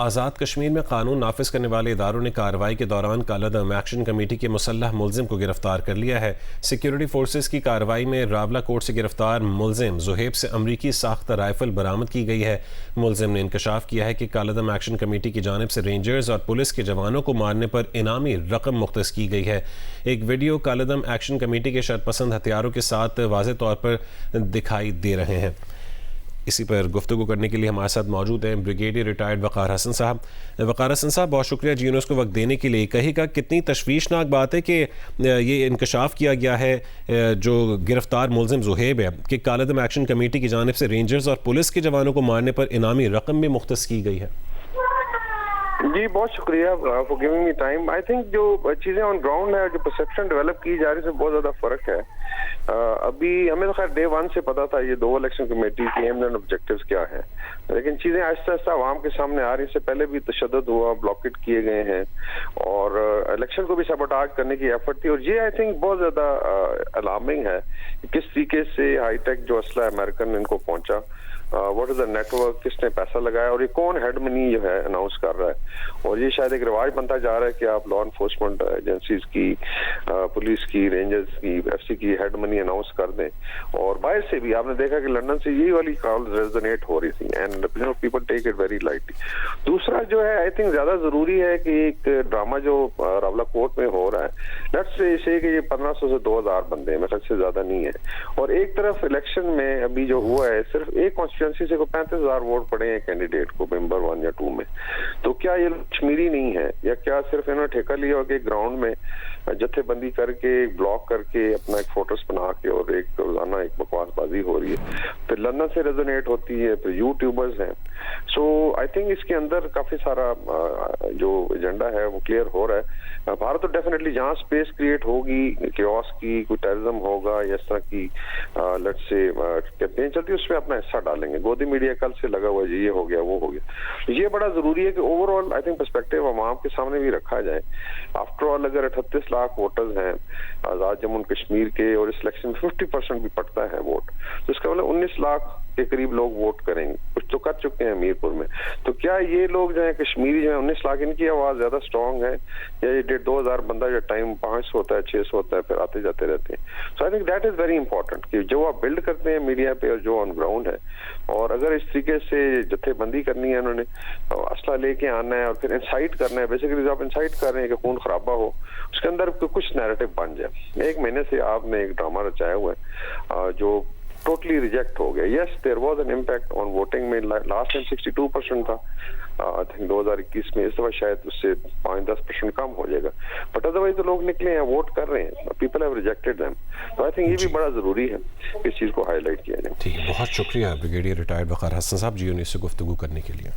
आज़ाद कश्मीर में कानून नाफिज करने वाले इदारों ने कार्रवाई के दौरान कालादम एक्शन कमेटी के मुसल्लह मुलजिम को गिरफ्तार कर लिया है। सिक्योरिटी फोर्सेस की कार्रवाई में रावला कोर्ट से गिरफ्तार मुलजिम जुहेब से अमरीकी साख्ता राइफल बरामद की गई है। मुलजिम ने इंकशाफ किया है कि कालादम एक्शन कमेटी की जानिब से रेंजर्स और पुलिस के जवानों को मारने पर इनामी रकम मुख्तस की गई है। एक वीडियो कालादम एक्शन कमेटी के शरपसंद हथियारों के साथ वाज़ेह तौर पर दिखाई दे रहे हैं। इसी पर गुफ्तगू करने के लिए हमारे साथ मौजूद हैं ब्रिगेडियर रिटायर्ड वक़ार हसन साहब। वक़ार हसन साहब, बहुत शुक्रिया जी को वक्त देने के लिए। कहिएगा, कितनी तशवीशनाक बात है कि ये इंकशाफ किया गया है जो गिरफ्तार मुलजिम जुहेब है कि कालादम एक्शन कमेटी की जानिब से रेंजर्स और पुलिस के जवानों को मारने पर इनामी रकम भी मुख्तस की गई है। जी बहुत शुक्रिया for giving me time. I think जो चीजें ऑन ग्राउंड है, जो परसेप्शन डेवलप की जा रही है, बहुत ज्यादा फर्क है। अभी हमें तो खैर डे वन से पता था ये 2 इलेक्शन कमेटी की एम्स एंड ऑब्जेक्टिव्स क्या है, लेकिन चीजें आहिस्ता आहिस्ता आवाम के सामने आ रही। इससे पहले भी तशद्दुद हुआ, ब्लॉकेट किए गए हैं और इलेक्शन को भी सबोटाज करने की एफर्ट थी। और ये आई थिंक बहुत ज्यादा अलार्मिंग है कि किस तरीके से हाईटेक जो असला अमेरिकन इनको पहुंचा, व्हाट इज द नेटवर्क, किसने पैसा लगाया और ये कौन हेड मनी जो है अनाउंस कर रहा है। और ये शायद एक रिवाज बनता जा रहा है कि आप लॉ एनफोर्समेंट एजेंसीज की, पुलिस की, रेंजर्स की, एफसी की हेड मनी अनाउंस कर दें। और बाहर से भी आपने देखा कि लंदन से यही वाली कॉल रेजोनेट हो रही थी and people take it very lightly. दूसरा जो है आई थिंक ज्यादा जरूरी है कि एक ड्रामा जो रावला कोर्ट में हो रहा है, लेट्स से कि ये 1500 से 2000 बंदे हैं, मेरे से ज्यादा नहीं है। और एक तरफ इलेक्शन में अभी जो हुआ है, सिर्फ एक कॉन्स्टिट्यूंसी से को 35,000 वोट पड़े हैं कैंडिडेट को मेंबर 1 या 2 में। तो क्या ये कश्मीरी नहीं है, या क्या सिर्फ इन्होंने ठेका लिया हो कि ग्राउंड में जत्थेबंदी करके, ब्लॉक करके, अपना एक फोटोस बना के और एक रोजाना एक बकवासबाजी हो रही है, फिर लंदन से रेजोनेट होती है, फिर यूट्यूबर्स हैं। सो आई थिंक इसके अंदर काफी सारा जो एजेंडा है वो क्लियर हो रहा है। भारत तो डेफिनेटली जहां स्पेस क्रिएट होगी केओस की, कोई टेररिज्म होगा या इस तरह की लेट्स से कैंपेन चलती है, उसमें अपना हिस्सा डालेंगे। गोदी मीडिया कल से लगा हुआ है, ये हो गया, वो हो गया। ये बड़ा जरूरी है कि ओवरऑल आई थिंक पर्सपेक्टिव आवाम के सामने भी रखा जाए। आफ्टर ऑल अगर 38 लाख वोटर्स हैं आजाद जम्मू कश्मीर के और इस इलेक्शन में 50% भी पड़ता है वोट, तो इसका मतलब 19 लाख के करीब लोग वोट करेंगे। कुछ तो कर चुके हैं मीरपुर में। तो क्या ये लोग जो है कश्मीरी जो है 19 लाख, इनकी आवाज ज्यादा स्ट्रॉन्ग है, या ये 1,500 बंदा जो टाइम 500 होता है, 600 होता है, फिर आते जाते रहते हैं। So I think that is very important कि जो आप बिल्ड करते हैं मीडिया पे और जो ऑन ग्राउंड है, और अगर इस तरीके से जत्थेबंदी करनी है, उन्होंने असला लेके आना है और फिर इंसाइट करना है, बेसिकली आप इंसाइट कर रहे हैं कि खून खराबा हो, उसके अंदर कुछ नैरेटिव बन जाए। 1 महीने से आपने एक ड्रामा रचाया हुआ है जो टोटली रिजेक्ट हो गया। Yes, there was an impact on voting में, लास्ट टाइम 62% था, आई थिंक 2021 में, इस दफा शायद उससे 5-10% कम हो जाएगा, बट अदरवाइज तो लोग निकले हैं, वोट कर रहे हैं, पीपल हैव रिजेक्टेड देम। तो आई थिंक ये भी बड़ा जरूरी है इस चीज को हाईलाइट किया जाए। ठीक है, बहुत शुक्रिया ब्रिगेडियर रिटायर्ड वक़ार हसन साहब जी से गुफ्तगू करने के लिए।